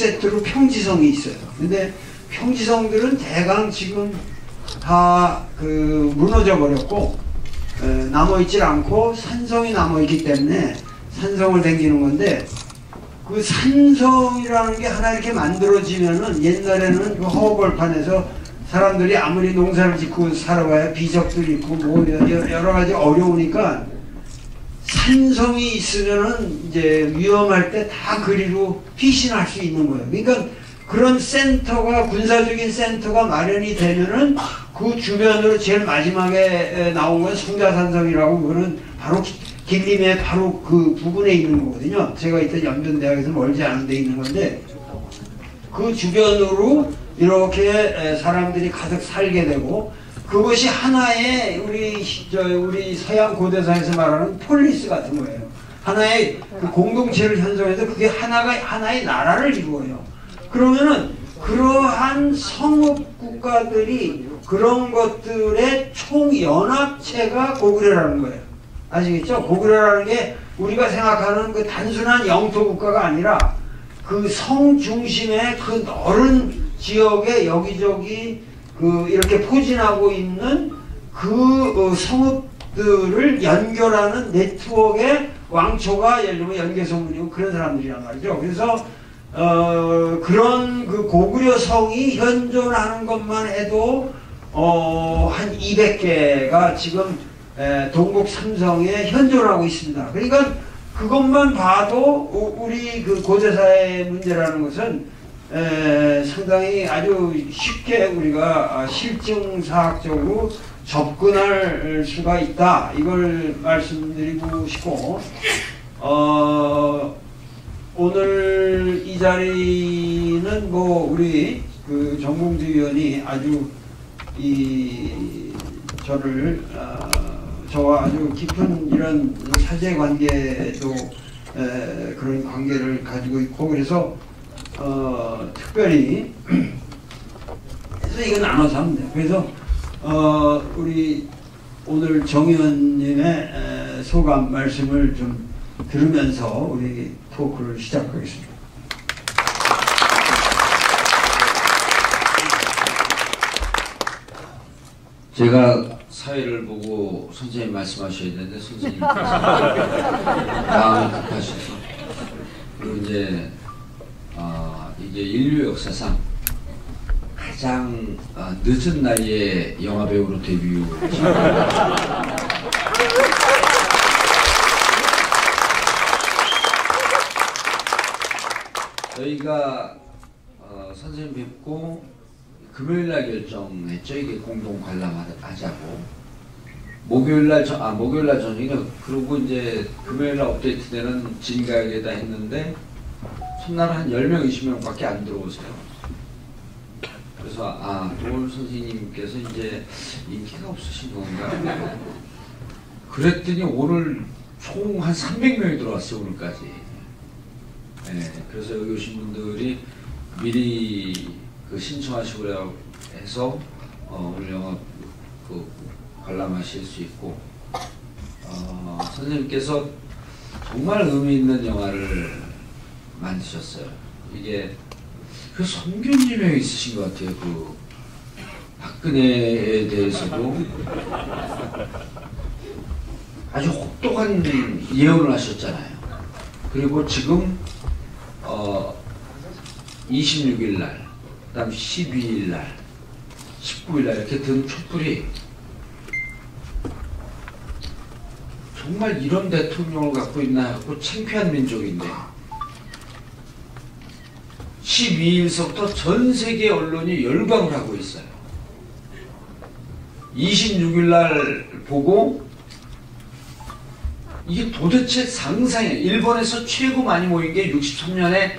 세트로 평지성이 있어요. 근데 평지성들은 대강 지금 다 무너져 버렸고 남아있질 않고 산성이 남아있기 때문에 산성을 댕기는 건데, 그 산성이라는 게 하나 이렇게 만들어지면은, 옛날에는 그 허허벌판에서 사람들이 아무리 농사를 짓고 살아봐야 비석도 있고 뭐 여러 가지 어려우니까 산성이 있으면은 이제 위험할 때 다 그리로 피신할 수 있는 거예요. 그러니까 그런 센터가, 군사적인 센터가 마련이 되면은 그 주변으로 제일 마지막에 나온 건 성자산성이라고, 그거는 바로 길림의 바로 그 부근에 있는 거거든요. 제가 있던 연변대학에서 멀지 않은 데 있는 건데, 그 주변으로 이렇게 사람들이 가득 살게 되고, 그것이 하나의 우리 서양 고대사에서 말하는 폴리스 같은 거예요. 하나의 그 공동체를 형성해서 그게 하나의 나라를 이루어요. 그러면은 그러한 성읍 국가들이 그런 것들의 총연합체가 고구려라는 거예요. 아시겠죠? 고구려라는 게 우리가 생각하는 그 단순한 영토 국가가 아니라 그 성 중심의 그 넓은 지역에 여기저기 이렇게 포진하고 있는 그 성읍들을 연결하는 네트워크의 왕초가 예를 들면 연개소문이고 그런 사람들이란 말이죠. 그래서 그런 그 고구려 성이 현존하는 것만 해도 한 200개가 지금 동국 삼성에 현존하고 있습니다. 그러니까 그것만 봐도 우리 그 고대사의 문제라는 것은 상당히 아주 쉽게 우리가 실증사학적으로 접근할 수가 있다, 이걸 말씀드리고 싶고, 오늘 이 자리는 뭐 우리 그 정봉주 위원이 아주 저와 아주 깊은 이런 사제관계도 그런 관계를 가지고 있고, 그래서 특별히 그래서 이거 나눠서 하면 돼요. 그래서 우리 오늘 정 의원님의 소감 말씀을 좀 들으면서 우리 토크를 시작하겠습니다. 제가 사회를 보고 선생님 말씀하셔야 되는데 선생님께서 마음이 급하셔서, 그리고 이제 이게 인류 역사상 가장 늦은 나이에 영화배우로 데뷔. 저희가 선생님 뵙고 금요일날 결정했죠. 이게 공동 관람하자고. 목요일날 저녁이네. 그리고 이제 금요일날 업데이트 되는 진가에다 했는데 첫날 한 10명, 20명밖에 안 들어오세요. 그래서 도울 선생님께서 이제 인기가 없으신 건가? 그랬더니 오늘 총 한 300명이 들어왔어요, 오늘까지. 네, 그래서 여기 오신 분들이 미리 신청하시고 해서 오늘 영화 관람하실 수 있고, 선생님께서 정말 의미 있는 영화를 만드셨어요. 이게 그 선교님이 있으신 것 같아요. 그 박근혜에 대해서도 아주 혹독한 예언을 하셨잖아요. 그리고 지금 26일 날, 그 다음 12일 날, 19일 날 이렇게 든 촛불이 정말 이런 대통령을 갖고 있나 하고 창피한 민족인데 12일서부터 전 세계 언론이 열광을 하고 있어요. 26일 날 보고 이게 도대체 상상이에요. 일본에서 최고 많이 모인 게 63년에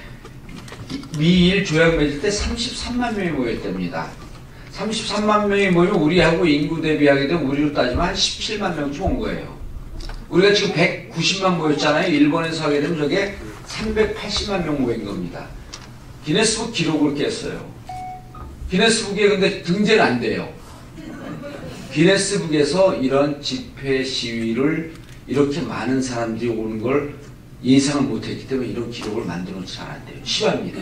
미일 조약 맺을 때 33만 명이 모였답니다. 33만 명이 모이면 우리하고 인구 대비하게 되면 우리로 따지면 한 17만 명쯤 온 거예요. 우리가 지금 190만 모였잖아요. 일본에서 하게 되면 저게 380만 명 모인 겁니다. 기네스북 기록을 깼어요. 기네스북에 근데 등재는 안 돼요. 기네스북에서 이런 집회 시위를 이렇게 많은 사람들이 오는 걸 예상을 못했기 때문에 이런 기록을 만들어 놓지 않았대요. 실화입니다.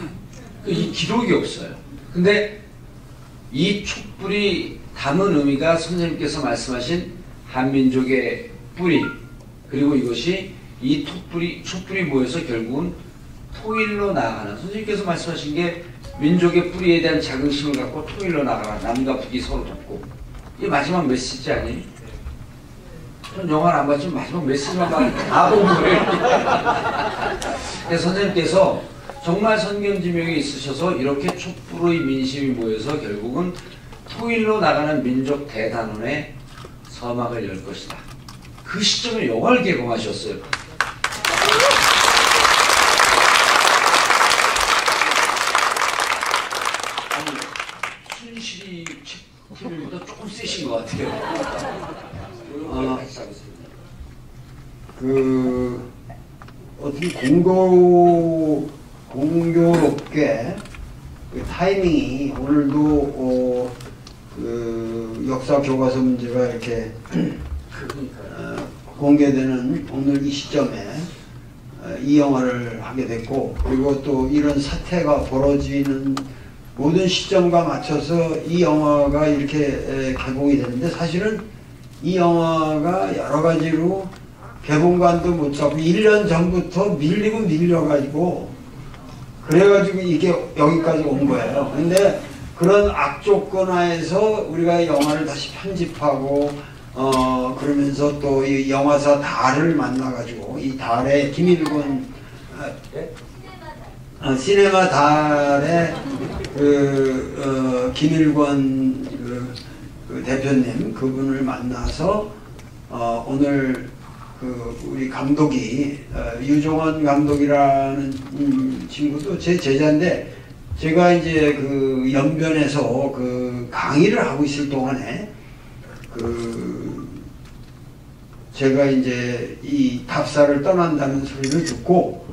이 기록이 없어요. 근데 이 촛불이 담은 의미가 선생님께서 말씀하신 한민족의 뿌리, 그리고 이것이 이 촛불이 모여서 결국은 통일로 나아가는, 선생님께서 말씀하신 게 민족의 뿌리에 대한 자긍심을 갖고 통일로 나가라. 남과 북이 서로 돕고. 이게 마지막 메시지 아니에요? 전 영화를 안 봤지만 마지막 메시지만 다 본 거예요. 그래서 선생님께서 정말 선견지명이 있으셔서 이렇게 촛불의 민심이 모여서 결국은 통일로 나가는 민족 대단원의 서막을 열 것이다. 그 시점에 영화를 개봉하셨어요. 아니, 순실이 TV보다 조금 세신 것 같아요. 어떻게 공교롭게 그 타이밍이 오늘도 그 역사 교과서 문제가 이렇게 공개되는 오늘 이 시점에 이 영화를 하게 됐고, 그리고 또 이런 사태가 벌어지는 모든 시점과 맞춰서 이 영화가 이렇게 개봉이 되는데, 사실은 이 영화가 여러 가지로 개봉관도 못 잡고 1년 전부터 밀리고 밀려가지고 그래가지고 이게 여기까지 온 거예요. 근데 그런 악조건 하에서 우리가 영화를 다시 편집하고 그러면서 또 이 영화사 달을 만나가지고 이 달에 김일권 시네마 달에 김일권 그 대표님 그분을 만나서 오늘 우리 감독이 유종원 감독이라는 친구도 제 제자인데, 제가 이제 그 연변에서 그 강의를 하고 있을 동안에 제가 이제 이 답사를 떠난다는 소리를 듣고,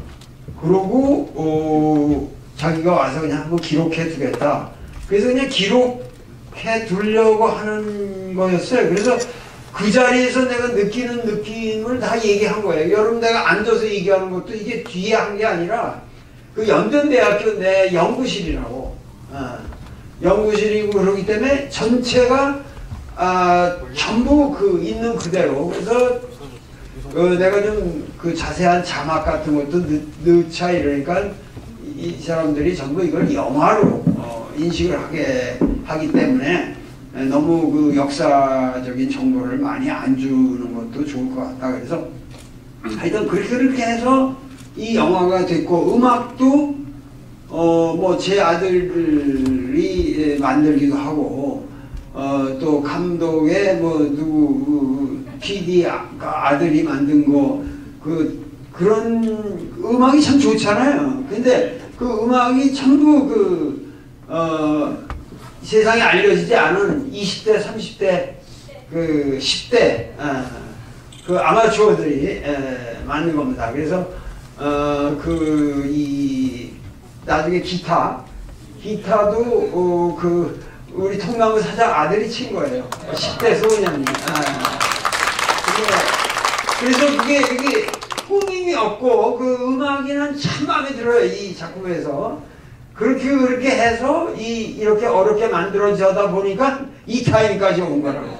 그러고 자기가 와서 그냥 한번 기록해 두겠다. 그래서 그냥 기록해 두려고 하는 거였어요. 그래서 그 자리에서 내가 느끼는 느낌을 다 얘기한 거예요. 여러분, 내가 앉아서 얘기하는 것도 이게 뒤에 한 게 아니라 그 연변대학교 내 연구실이라고, 연구실이고 그러기 때문에 전체가 전부 그 있는 그대로. 그래서 내가 좀 그 자세한 자막 같은 것도 넣자 이러니까 이 사람들이 전부 이걸 영화로 인식을 하기 때문에 너무 그 역사적인 정보를 많이 안 주는 것도 좋을 것 같다. 그래서 하여튼 그렇게 해서 이 영화가 됐고, 음악도 뭐 제 아들이 만들기도 하고, 또 감독의 뭐 누구 PD 아들이 만든 거 그런 음악이 참 좋잖아요. 근데 그 음악이 전부 세상에 알려지지 않은 20대, 30대, 10대 그 아마추어들이 만든 겁니다. 그래서 나중에 기타도 우리 통나무 사장 아들이 친 거예요. 10대 소년이. 그래서 그게 꾸밈이 없고 그 음악이 참 마음에 들어요. 이 작품에서. 그렇게 해서 이렇게 어렵게 만들어져다 보니까 이 타임까지 온 거라고.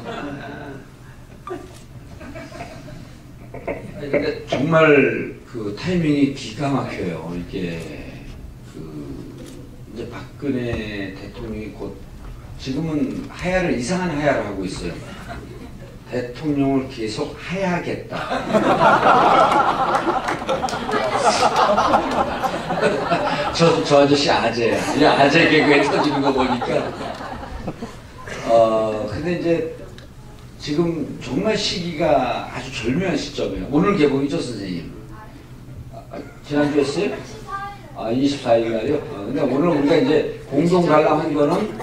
근데 정말 그 타이밍이 기가 막혀요. 이게 이제 박근혜 대통령이 곧 지금은 하야를 이상한 하야를 하고 있어요. 대통령을 계속 하야하겠다. 저 아저씨 아재야. 이 아재 개그에 터지는 거 보니까. 근데 이제 지금 정말 시기가 아주 절묘한 시점이에요. 오늘 개봉이죠, 선생님? 지난주였어요? 24일 날이요? 근데 오늘 우리가 이제 공동 관람한 거는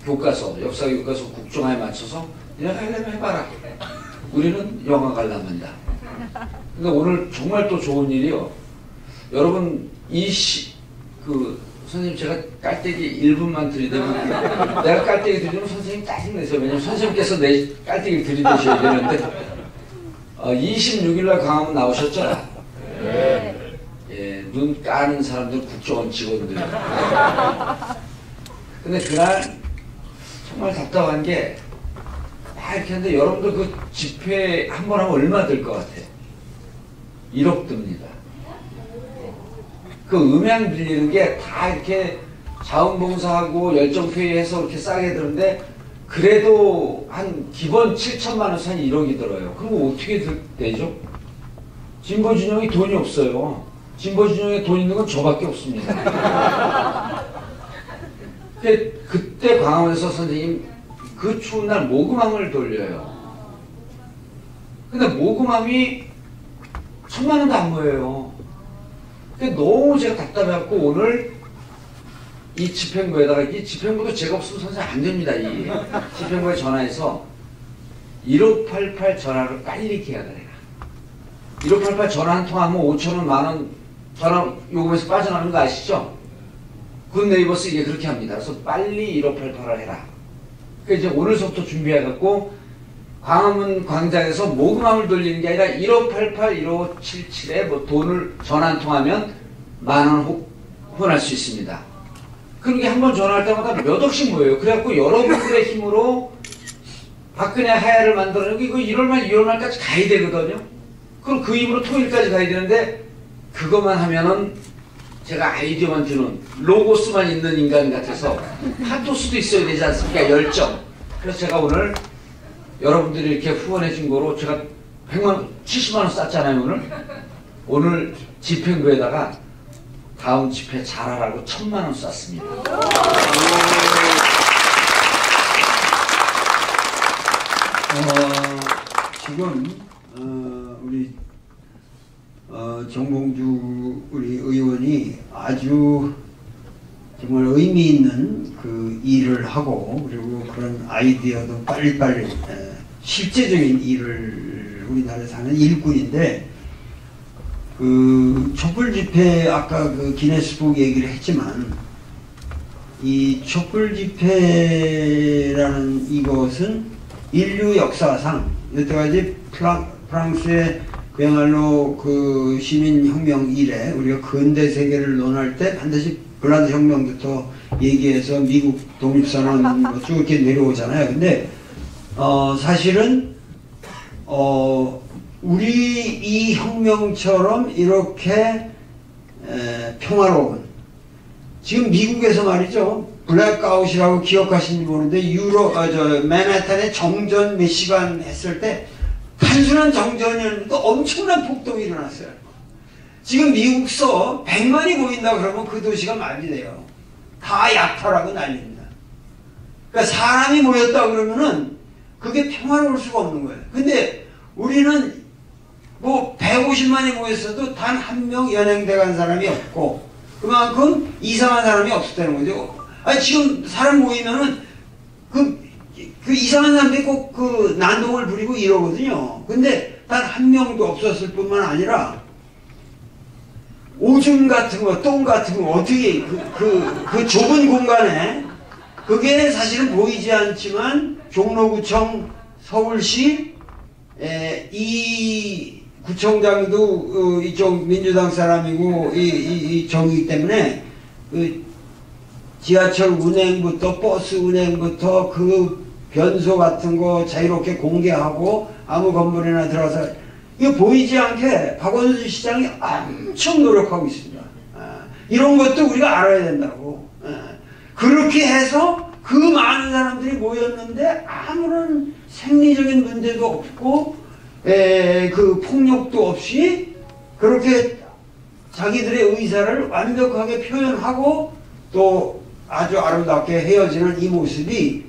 교과서, 역사 교과서 국정화에 맞춰서 그냥 하려면 해봐라. 우리는 영화 관람한다. 근데 오늘 정말 또 좋은 일이요. 여러분, 선생님 제가 깔때기 1분만 들이대면, 내가 깔때기 들이대면 선생님 짜증내세요. 왜냐면 선생님께서 내 깔때기를 들이대셔야 되는데, 26일날 강화문 나오셨잖아. 네. 예, 눈 까는 사람들 국정원 직원들. 근데 그날 정말 답답한 게 막 이렇게 하는데 여러분들 그 집회 한 번 하면 얼마 들 것 같아요? 1억 듭니다. 그 음향 빌리는 게 다 이렇게 자원봉사하고 열정회의해서 이렇게 싸게 드는데 그래도 한 기본 7천만 원에서 한 1억이 들어요. 그럼 어떻게 되죠? 진보진영이 돈이 없어요. 진보진영에 돈 있는 건 저밖에 없습니다. 그때 광화문에서 선생님 그 추운 날 모금함을 돌려요. 근데 모금함이 1,000만 원도 안 모여요. 근데 너무 제가 답답해갖고 오늘 이 집행부에다가, 이 집행부도 제가 없으면 선생님 안 됩니다. 이 집행부에 전화해서 1588 전화를 빨리 계약을 해라. 1588 전화 한 통 하면 5,000원, 만원 전화 요금에서 빠져나가는 거 아시죠? 굿네이버스 이게 그렇게 합니다. 그래서 빨리 1588을 해라. 그래서 이제 오늘서부터 준비해갖고 광화문 광장에서 모금함을 돌리는 게 아니라 1588, 1577에 뭐 돈을 전화 한 통 하면 만원 후원할 수 있습니다. 그런 게 한 번 전화할 때마다 몇 억씩 모여요. 그래갖고 여러분들의 힘으로 박근혜 하야를 만들어내고 이거 1월 말, 2월 말까지 가야 되거든요. 그럼 그 힘으로 토요일까지 가야 되는데 그것만 하면은 제가 아이디어만 주는 로고스만 있는 인간 같아서 파토스도 있어야 되지 않습니까? 열정. 그래서 제가 오늘 여러분들이 이렇게 후원해 준 거로 제가 70만 원 쌌잖아요. 오늘 집행부에다가 다음 집회 잘하라고 1,000만 원 쐈습니다. 지금 우리 정봉주 우리 의원이 아주 정말 의미 있는 그 일을 하고 그리고 그런 아이디어도 빨리빨리 실제적인 일을 우리나라에서 하는 일꾼인데 그 촛불 집회 아까 그 기네스북 얘기를 했지만 이 촛불 집회라는 이것은 인류 역사상 여태까지 프랑스의 그야말로 그 시민혁명 이래 우리가 근대 세계를 논할 때 반드시 블라드 혁명부터 얘기해서 미국 독립선언 뭐 쭉 이렇게 내려오잖아요. 근데 사실은 우리 이 혁명처럼 이렇게 평화로운 지금 미국에서 말이죠. 블랙아웃이라고 기억하시는지 모르는데 맨해튼에 정전 몇 시간 했을 때 단순한 정전이었는데 엄청난 폭동이 일어났어요. 지금 미국서 100만이 모인다 그러면 그 도시가 말이 돼요. 다 약탈하고 난립니다. 그러니까 사람이 모였다 그러면은 그게 평화로울 수가 없는 거예요. 근데 우리는 뭐 150만이 모였어도 단 한 명 연행돼 간 사람이 없고 그만큼 이상한 사람이 없었다는 거죠. 아니 지금 사람 모이면은 그 이상한 사람들이 꼭 그 난동을 부리고 이러거든요. 근데 단 한 명도 없었을 뿐만 아니라 오줌 같은 거, 똥 같은 거 어떻게 그 좁은 공간에 그게 사실은 보이지 않지만 종로구청, 서울시 이 구청장도 이쪽 민주당 사람이고 저기 때문에 그 지하철 운행부터 버스 운행부터 그 변소 같은 거 자유롭게 공개하고 아무 건물이나 들어가서 이거 보이지 않게 박원순 시장이 엄청 노력하고 있습니다. 이런 것도 우리가 알아야 된다고. 그렇게 해서 그 많은 사람들이 모였는데 아무런 생리적인 문제도 없고 그 폭력도 없이 그렇게 자기들의 의사를 완벽하게 표현하고 또 아주 아름답게 헤어지는 이 모습이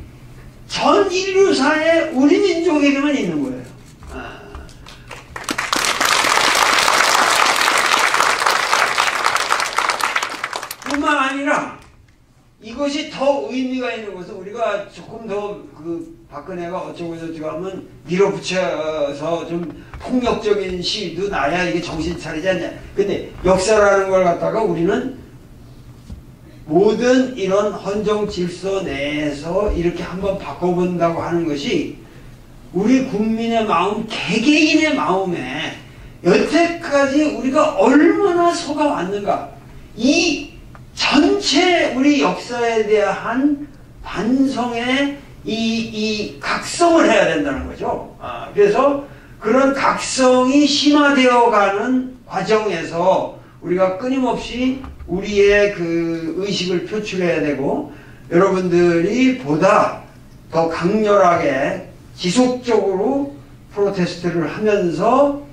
전 인류사에 우리 민족에게만 있는 거예요. 뿐만 아니라 이것이 더 의미가 있는 것은 우리가 조금 더 그 박근혜가 어쩌고 저쩌고 하면 밀어붙여서 좀 폭력적인 시위도 나야 이게 정신 차리지 않냐. 근데 역사라는 걸 갖다가 우리는 모든 이런 헌정 질서 내에서 이렇게 한번 바꿔본다고 하는 것이 우리 국민의 마음, 개개인의 마음에 여태까지 우리가 얼마나 속아왔는가. 이 전체 우리 역사에 대한 반성의 이 각성을 해야 된다는 거죠. 그래서 그런 각성이 심화되어가는 과정에서 우리가 끊임없이 우리의 그 의식을 표출해야 되고, 여러분들이 보다 더 강렬하게 지속적으로 프로테스트를 하면서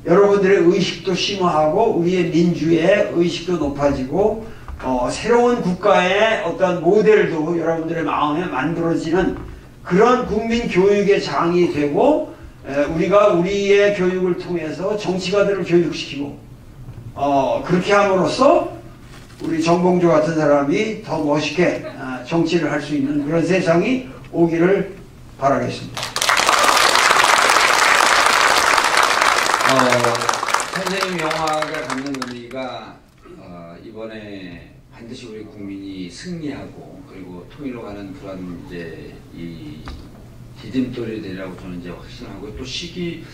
여러분들의 의식도 심화하고 우리의 민주의 의식도 높아지고 새로운 국가의 어떤 모델도 여러분들의 마음에 만들어지는 그런 국민 교육의 장이 되고, 우리가 우리의 교육을 통해서 정치가들을 교육시키고 그렇게 함으로써 우리 정봉주 같은 사람이 더 멋있게 정치를 할 수 있는 그런 세상이 오기를 바라겠습니다. 선생님 영화가 갖는 의미가 이번에 반드시 우리 국민이 승리하고 그리고 통일로 가는 그런 이제 이 디딤돌이 되리라고 저는 이제 확신하고, 또 시기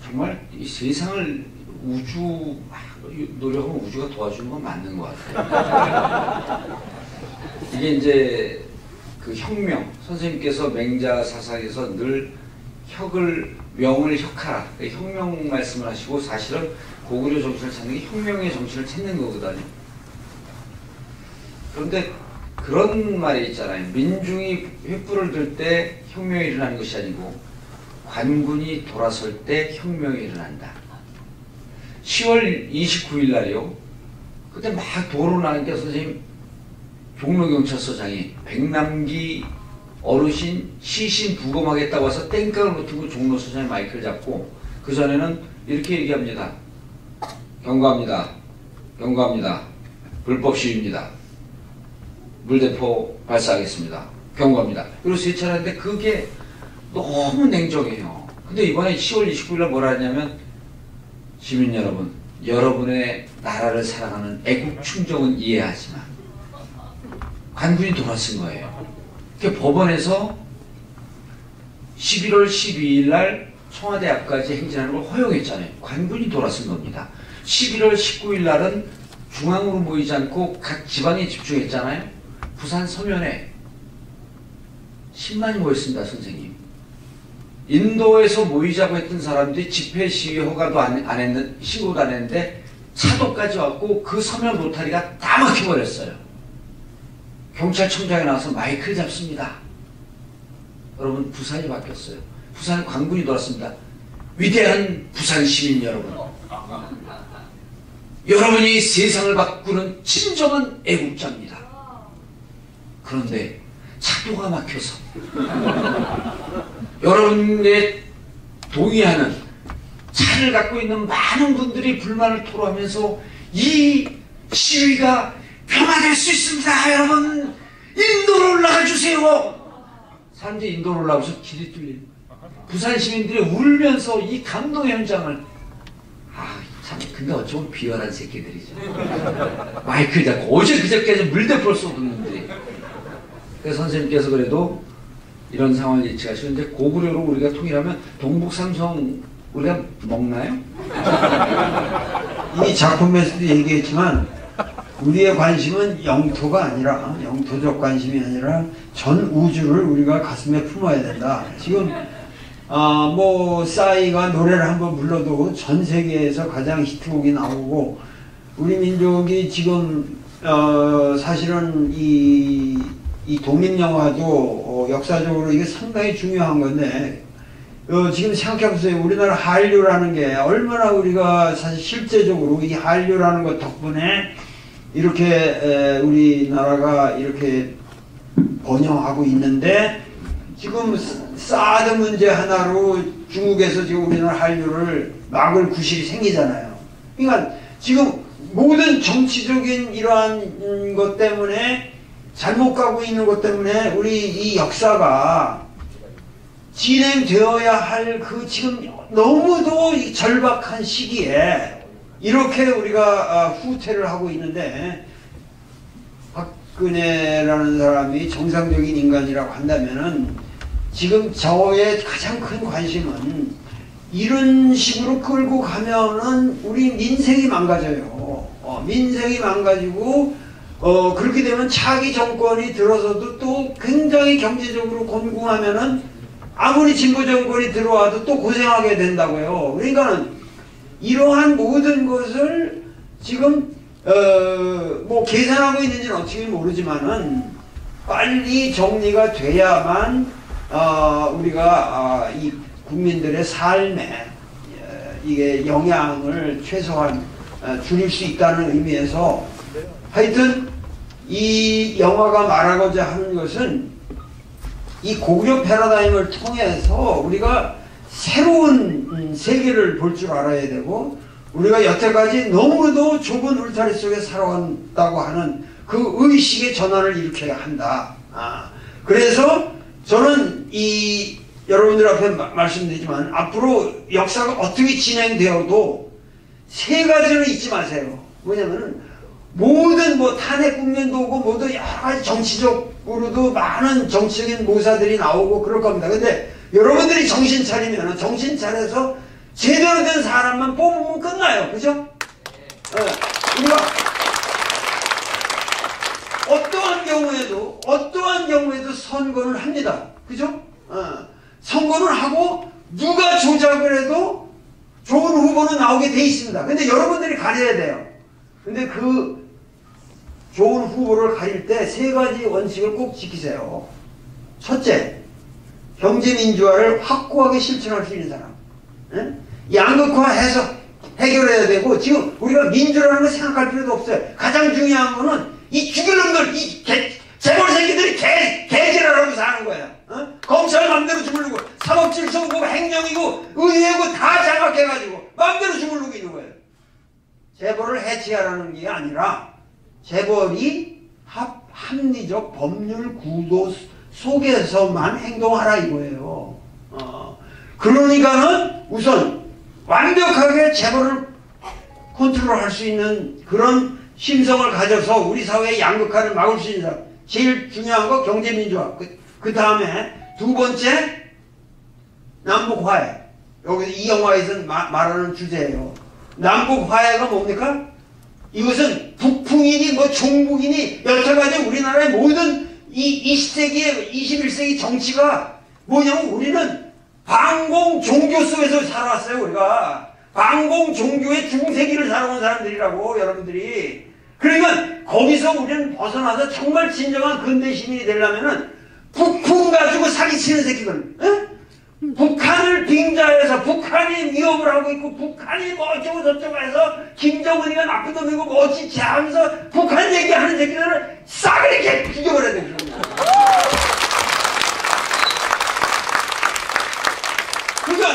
정말 이 세상을 우주 노력하면 우주가 도와주는 건 맞는 것 같아요. 이게 이제 그 혁명, 선생님께서 맹자 사상에서 늘 명을 혁하라, 혁명 말씀을 하시고, 사실은 고구려 정치를 찾는 게 혁명의 정치를 찾는 거거든요. 그런데 그런 말이 있잖아요. 민중이 횃불을 들 때 혁명이 일어나는 것이 아니고 관군이 돌아설 때 혁명이 일어난다. 10월 29일 날이요. 그때 막 도로 나는데 선생님 종로경찰서장이 백남기 어르신 시신 부검하겠다고 와서 땡깡을 붙이고 종로서장이 마이크를 잡고, 그전에는 이렇게 얘기합니다. 경고합니다. 경고합니다. 불법 시위입니다. 물대포 발사하겠습니다. 경고합니다. 그리고 세 차례 하는데 그게 너무 냉정해요. 근데 이번에 10월 29일 날 뭐라 하냐면, 시민 여러분, 여러분의 나라를 사랑하는 애국 충정은 이해하지만 관군이 돌아선 거예요. 그 법원에서 11월 12일 날 청와대 앞까지 행진하는 걸 허용했잖아요. 관군이 돌아선 겁니다. 11월 19일 날은 중앙으로 모이지 않고 각 지방에 집중했잖아요. 부산 서면에 10만이 모였습니다, 선생님. 인도에서 모이자고 했던 사람들이 집회 시위 허가도 신고도 안 했는데 차도까지 왔고 그 서면 로타리가 다 막혀버렸어요. 경찰청장에 나와서 마이크를 잡습니다. 여러분, 부산이 바뀌었어요. 부산에 관군이 돌았습니다. 위대한 부산 시민 여러분, 여러분이 세상을 바꾸는 진정한 애국자입니다. 그런데 차도가 막혀서 여러분의 동의하는 차를 갖고 있는 많은 분들이 불만을 토로하면서 이 시위가 평화될 수 있습니다. 여러분, 인도로 올라가 주세요. 사람들이 인도로 올라가서 길이 뚫린 부산 시민들이 울면서 이 감동 현장을, 참, 근데 어쩌면 비열한 새끼들이죠. 마이크를 잡고 어제 그저께서 물대포를 쏘는데. 그래서 선생님께서 그래도 이런 상황을 예측하시고, 이제 고구려로 우리가 통일하면 동북 삼성 우리가 먹나요? 이 작품에서도 얘기했지만 우리의 관심은 영토가 아니라, 영토적 관심이 아니라 전 우주를 우리가 가슴에 품어야 된다. 지금 싸이가 노래를 한번 불러도 전 세계에서 가장 히트곡이 나오고, 우리 민족이 지금 사실은 이 독립영화도 역사적으로 이게 상당히 중요한 건데, 지금 생각해보세요. 우리나라 한류라는 게 얼마나 우리가 사실 실제적으로 이 한류라는 것 덕분에 이렇게 우리나라가 이렇게 번영하고 있는데, 지금 사드 문제 하나로 중국에서 지금 우리나라 한류를 막을 구실이 생기잖아요. 그러니까 지금 모든 정치적인 이러한 것 때문에, 잘못 가고 있는 것 때문에 우리 이 역사가 진행되어야 할 그 지금 너무도 이 절박한 시기에 이렇게 우리가 후퇴를 하고 있는데, 박근혜라는 사람이 정상적인 인간이라고 한다면은 지금 저의 가장 큰 관심은 이런 식으로 끌고 가면은 우리 민생이 망가져요. 민생이 망가지고 그렇게 되면 차기 정권이 들어서도 또 굉장히 경제적으로 곤궁하면은 아무리 진보 정권이 들어와도 또 고생하게 된다고요. 그러니까는 이러한 모든 것을 지금 뭐 계산하고 있는지는 어떻게 모르지만은 빨리 정리가 돼야만 우리가 이 국민들의 삶에 이게 영향을 최소한 줄일 수 있다는 의미에서 하여튼 이 영화가 말하고자 하는 것은 이 고려 패러다임을 통해서 우리가 새로운 세계를 볼 줄 알아야 되고 우리가 여태까지 너무도 좁은 울타리 속에 살아왔다고 하는 그 의식의 전환을 일으켜야 한다. 그래서 저는 이 여러분들 앞에 말씀드리지만 앞으로 역사가 어떻게 진행되어도 세 가지를 잊지 마세요. 뭐냐면은 모든 뭐 탄핵 국면도 오고 모두 여러 가지 정치적으로도 많은 정치적인 모사들이 나오고 그럴 겁니다. 근데 여러분들이 정신 차리면 정신 차려서 제대로 된 사람만 뽑으면 끝나요. 그죠? 우리가 어떠한 경우에도 선거를 합니다. 그죠? 선거를 하고 누가 조작을 해도 좋은 후보는 나오게 돼 있습니다. 근데 여러분들이 가려야 돼요. 근데 그 좋은 후보를 가릴 때 세 가지 원칙을 꼭 지키세요. 첫째, 경제민주화를 확고하게 실천할 수 있는 사람. 양극화해서 해결해야 되고, 지금 우리가 민주라는 거 생각할 필요도 없어요. 가장 중요한 거는 이 죽일 놈들, 이 재벌 새끼들이 개지랄하고 사는 거야. 검찰 맘대로 주물르고, 사법질서고, 행정이고, 의회고 다 장악해가지고 맘대로 주물르고 있는 거예요. 재벌을 해체하라는 게 아니라 재벌이 합리적 법률 구도 속에서만 행동하라 이거예요. 그러니까는 우선 완벽하게 재벌을 컨트롤할 수 있는 그런 심성을 가져서 우리 사회의 양극화를 막을 수 있는 사람. 제일 중요한 거 경제민주화. 그 다음에 두 번째 남북화해. 여기서 이 영화에서 말하는 주제예요. 남북화해가 뭡니까? 이것은 북풍이니 뭐 종북이니 여태까지 우리나라의 모든 이 20세기의 21세기 정치가 뭐냐면 우리는 반공 종교 속에서 살아왔어요. 우리가 반공 종교의 중세기를 살아온 사람들이라고 여러분들이. 그러니까 거기서 우리는 벗어나서 정말 진정한 근대 시민이 되려면은 북풍 가지고 사기치는 새끼들, 북한을 빙자해서 북한이 위협을 하고 있고 북한이 뭐 어쩌고 저쩌고 해서 김정은이가 나쁜 놈이고 뭐 어찌지 하면서 북한 얘기하는 새끼들을 싹 이렇게 죽여버려야 돼요. 그러니까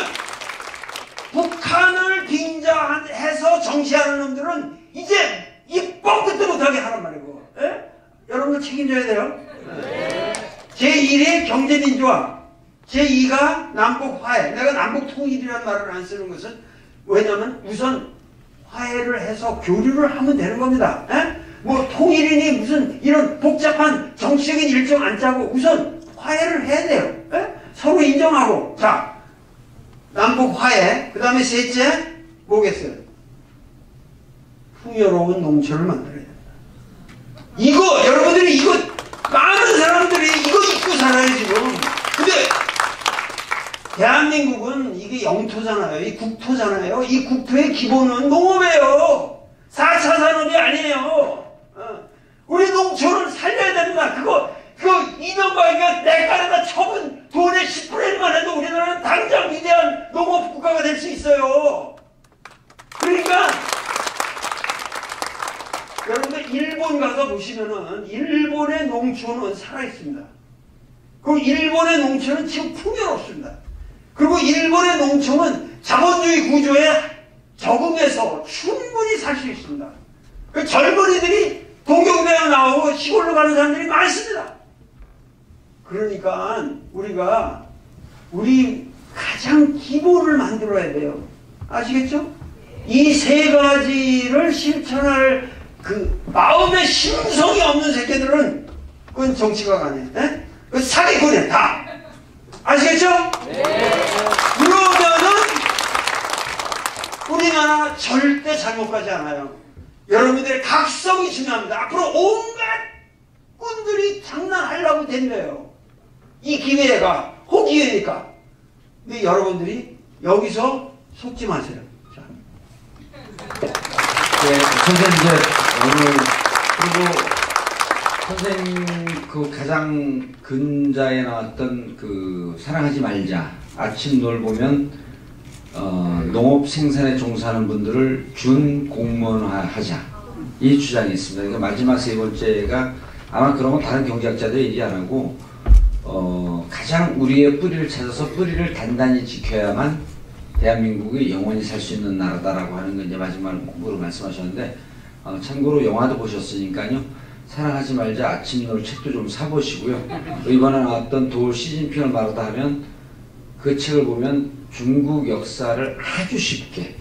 북한을 빙자해서 정치하는 놈들은 이제 입 뻥끗도 못하게 하란 말이고, 여러분들 책임져야 돼요. 제1의 경제민주화, 제2가 남북화해. 내가 남북통일이라는 말을 안 쓰는 것은 왜냐면 우선 화해를 해서 교류를 하면 되는 겁니다. 뭐 통일이니 무슨 이런 복잡한 정치적인 일정 안 짜고 우선 화해를 해야 돼요. 서로 인정하고. 자, 남북화해. 그 다음에 셋째 뭐겠어요? 풍요로운 농촌을 만들어야 된다. 이거 여러분들이 이거 많은 사람들이 이거 잊고 살아요 지금. 근데 대한민국은 이게 영토잖아요. 이 국토잖아요. 이 국토의 기본은 농업이에요. 4차 산업이 아니에요. 우리 농촌을 살려야 됩니다. 그거 이명박이가 내가에다 처분 돈의 10%만 해도 우리나라는 당장 위대한 농업 국가가 될 수 있어요. 그러니까 여러분들 일본 가서 보시면은 일본의 농촌은 살아있습니다. 그리고 일본의 농촌은 지금 풍요롭습니다. 그리고 일본의 농촌은 자본주의 구조에 적응해서 충분히 살 수 있습니다. 그 젊은이들이 동경대학 나오고 시골로 가는 사람들이 많습니다. 그러니까 우리 가장 기본을 만들어야 돼요. 아시겠죠? 이 세 가지를 실천할 그 마음의 심성이 없는 새끼들은 그건 정치가가 아니에요. 그 사기꾼이에요. 다. 아시겠죠? 네. 그러면은 하나 절대 잘못 가지 않아요. 여러분들의 각성이 중요합니다. 앞으로 온갖 꾼들이 장난하려고 된대요. 이 기회가 호기회니까. 근데 여러분들이 여기서 속지 마세요. 자. 네, 선생님 오늘 그리고 선생님 그 가장 근자에 나왔던 그 사랑하지 말자 아침놀 보면 농업 생산에 종사하는 분들을 준 공무원화하자 이 주장이 있습니다. 그러니까 마지막 세 번째가 아마 그런 건 다른 경제학자들이 얘기 안 하고 가장 우리의 뿌리를 찾아서 뿌리를 단단히 지켜야만 대한민국이 영원히 살 수 있는 나라다라고 하는 건 이제 마지막으로 말씀하셨는데 참고로 영화도 보셨으니까요. 사랑하지 말자 아침놀 책도 좀 사보시고요. 이번에 나왔던 도 시진핑을 말하다 하면 그 책을 보면 중국 역사를 아주 쉽게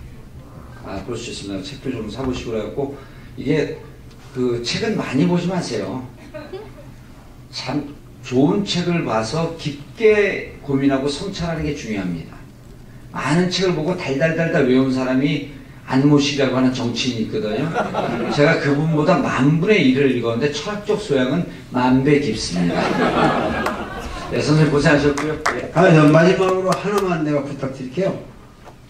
볼 수 있습니다. 책도 좀 사보시고 그래갖고 이게 그 책은 많이 보지 마세요. 참 좋은 책을 봐서 깊게 고민하고 성찰하는 게 중요합니다. 많은 책을 보고 달달달달 외운 사람이 안모식이라고 하는 정치인이 있거든요. 제가 그분보다 10,000분의 1을 읽었는데 철학적 소양은 10,000배 깊습니다. 네, 선생님 고생하셨고요. 네. 마지막으로 하나만 내가 부탁드릴게요.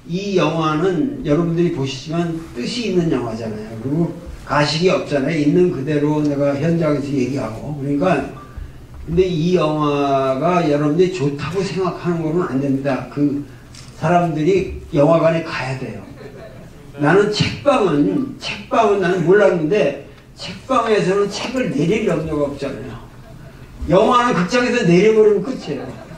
이 영화는 여러분들이 보시지만 뜻이 있는 영화잖아요. 그리고 가식이 없잖아요. 있는 그대로 내가 현장에서 얘기하고. 그러니까 근데 이 영화가 여러분들이 좋다고 생각하는 거는 안 됩니다. 그 사람들이 영화관에 가야 돼요. 나는 책방은 나는 몰랐는데 책방에서는 책을 내릴 염려가 없잖아요. 영화는 극장에서 내려버리면 끝이에요.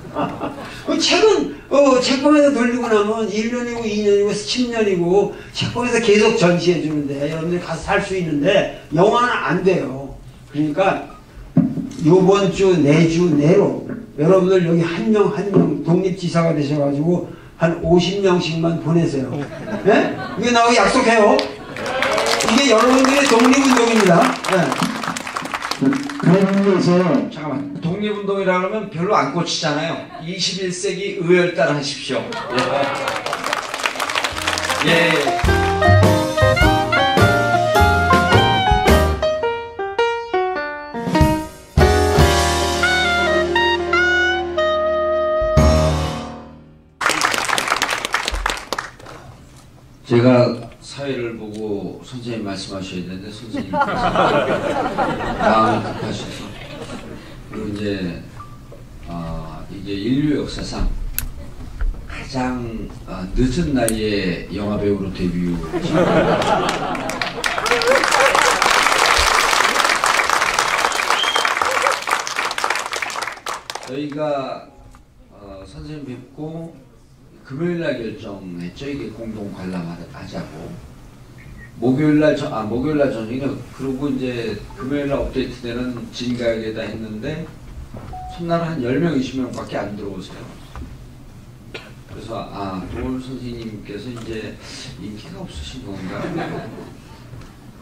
그 책은 책방에서 돌리고 나면 1년이고 2년이고 10년이고 책방에서 계속 전시해 주는데 여러분들이 가서 살 수 있는데 영화는 안 돼요. 그러니까 요번 주 내주 내로 여러분들 여기 한 명 독립지사가 되셔가지고 한 50명씩만 보내세요. 네? 이게 나하고 약속해요. 이게 여러분들의 독립운동입니다. 네. 그래서 잠깐만 독립운동이라 그러면 별로 안 꽂히잖아요. 21세기 의열단 하십시오. 예. 제가 사회를 보고 선생님 말씀하셔야 되는데 선생님 마음이 급하셔서 그리고 이제 인류 역사상 가장 늦은 나이에 영화 배우로 데뷔. 저희가 선생님 뵙고 금요일날 결정했죠. 이게 공동 관람하자고. 목요일날 저녁에 그리고 이제 금요일날 업데이트되는 진가에다 했는데 첫날 한 10명, 20명밖에 안 들어오세요. 그래서 도울 선생님께서 이제 인기가 없으신 건가?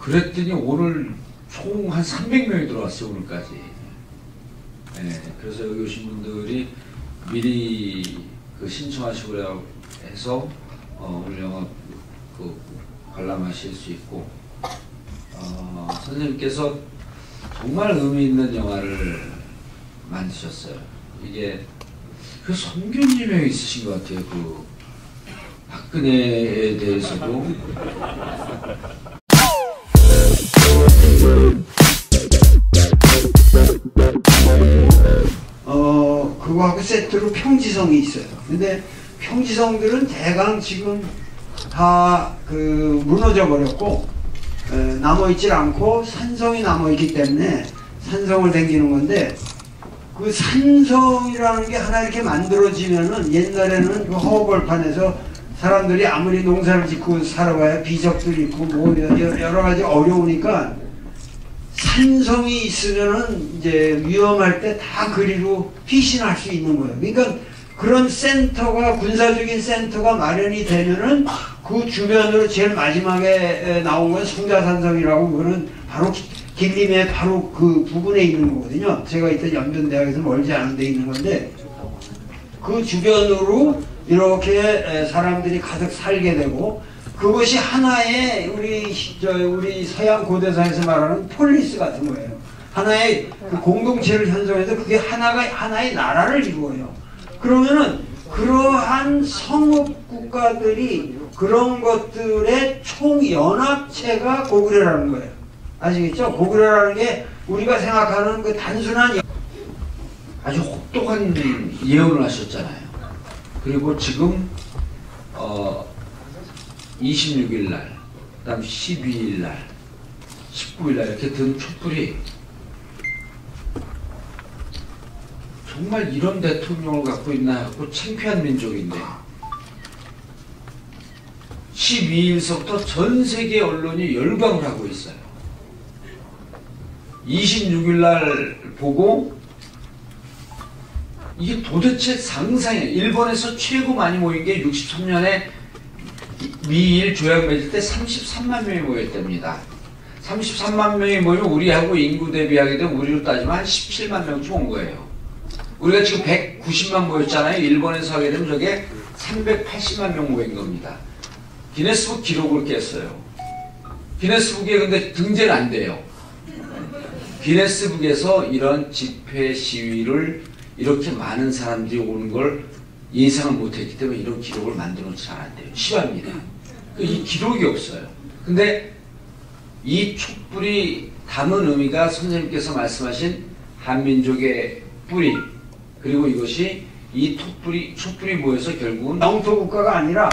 그랬더니 오늘 총 한 300명이 들어왔어요. 오늘까지. 네, 그래서 여기 오신 분들이 미리 신청하시고 해서 오늘 영화 관람하실 수 있고 선생님께서 정말 의미 있는 영화를 만드셨어요. 이게 그 선교님이 있으신 것 같아요. 그 박근혜에 대해서도 그거하고 세트로 평지성이 있어요. 근데 평지성들은 대강 지금 다 무너져 버렸고 남아있질 않고 산성이 남아있기 때문에 산성을 댕기는 건데 그 산성이라는 게 하나 이렇게 만들어지면은 옛날에는 그 허허벌판에서 사람들이 아무리 농사를 짓고 살아봐야 비적들이 있고 뭐 여러 가지 어려우니까 산성이 있으면은 이제 위험할 때 다 그리로 피신할 수 있는 거예요. 그러니까 그런 센터가 군사적인 센터가 마련이 되면은 그 주변으로 제일 마지막에 나온 건 성자산성이라고 그거는 바로 길림의 바로 그 부근에 있는 거거든요. 제가 이때 연변대학에서 멀지 않은 데 있는 건데 그 주변으로 이렇게 사람들이 가득 살게 되고 그것이 하나의 우리 서양 고대사에서 말하는 폴리스 같은 거예요. 하나의 그 공동체를 형성해서 그게 하나의 나라를 이루어요. 그러면은 그러한 성읍 국가들이 그런 것들의 총연합체가 고구려라는 거예요. 아시겠죠? 고구려라는 게 우리가 생각하는 그 단순한 아주 혹독한 예언을 하셨잖아요. 그리고 지금 26일 날, 그다음 12일 날, 19일 날 이렇게 든 촛불이 정말 이런 대통령을 갖고 있나 하고 창피한 민족인데 12일서부터 전 세계 언론이 열광을 하고 있어요. 26일 날 보고 이게 도대체 상상이에요. 일본에서 최고 많이 모인 게 63년에 미일 조약 맺을 때 33만 명이 모였답니다. 33만 명이 모이면 우리하고 인구 대비하게 되면 우리로 따지면 한 17만 명쯤 온 거예요. 우리가 지금 190만 모였잖아요. 일본에서 하게 되면 저게 380만 명 모인 겁니다. 기네스북 기록을 깼어요. 기네스북에 근데 등재는 안 돼요. 기네스북에서 이런 집회 시위를 이렇게 많은 사람들이 오는 걸 예상을 못했기 때문에 이런 기록을 만들어 놓지 않았대요. 실화입니다. 이 기록이 없어요. 근데 이 촛불이 담은 의미가 선생님께서 말씀하신 한민족의 뿌리, 그리고 이것이 이 촛불이 모여서 결국은 영토 국가가 아니라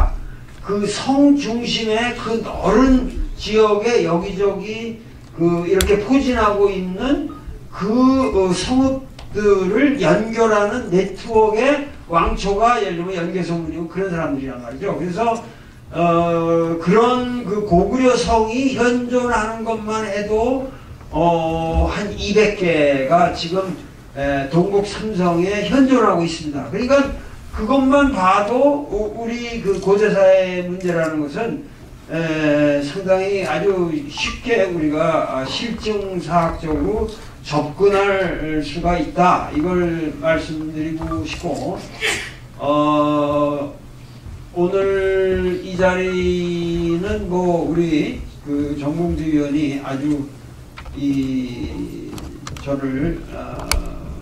그 성 중심의 그 넓은 지역에 여기저기 그 이렇게 포진하고 있는 그 성읍들을 연결하는 네트워크의 왕초가 예를 들면 연개소문이고 그런 사람들이란 말이죠. 그래서 그런 그 고구려 성이 현존하는 것만 해도 한 200개가 지금 동국 삼성에 현존하고 있습니다. 그러니까 그것만 봐도 우리 그 고대사의 문제라는 것은 상당히 아주 쉽게 우리가 실증사학적으로 접근할 수가 있다. 이걸 말씀드리고 싶고, 오늘 이 자리는 뭐 우리 그 정봉주 의원이 아주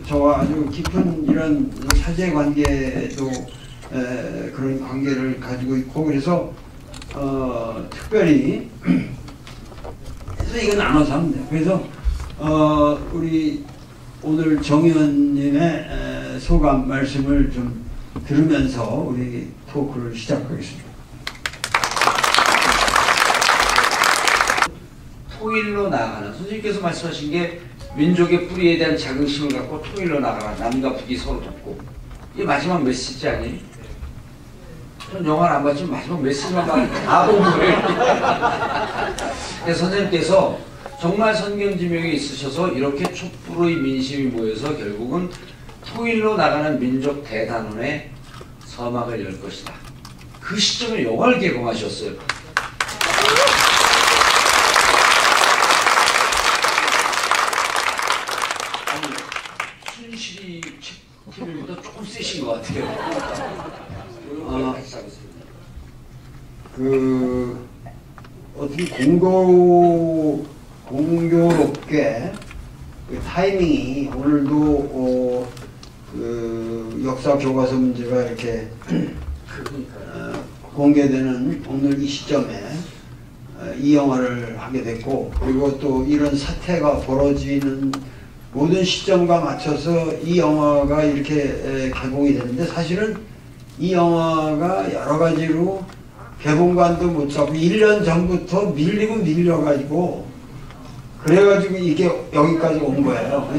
저와 아주 깊은 이런 사제관계도 그런 관계를 가지고 있고, 그래서 특별히 그래서 이거 나눠서 하면 돼요. 그래서 우리 오늘 정 의원님의 소감 말씀을 좀 들으면서 우리 토크를 시작하겠습니다. 통일로 나아가는, 선생님께서 말씀하신 게 민족의 뿌리에 대한 자긍심을 갖고 통일로 나가라. 남과 북이 서로 돕고. 이게 마지막 메시지 아니에요? 전 영화를 안 봤지만 마지막 메시지만 다 본 거예요. 선생님께서 정말 선견지명이 있으셔서 이렇게 촛불의 민심이 모여서 결국은 통일로 나가는 민족 대단원의 서막을 열 것이다. 그 시점에 영화를 개봉하셨어요. 순실이 TV보다 조금 세신 것 같아요. 어떤 공교롭게 그 타이밍이 오늘도 그 역사 교과서 문제가 이렇게 공개되는 오늘 이 시점에 이 영화를 하게 됐고, 그리고 또 이런 사태가 벌어지는 모든 시점과 맞춰서 이 영화가 이렇게 개봉이 되는데, 사실은 이 영화가 여러 가지로 개봉관도 못 잡고 1년 전부터 밀리고 밀려가지고 그래가지고 이게 여기까지 온 거예요.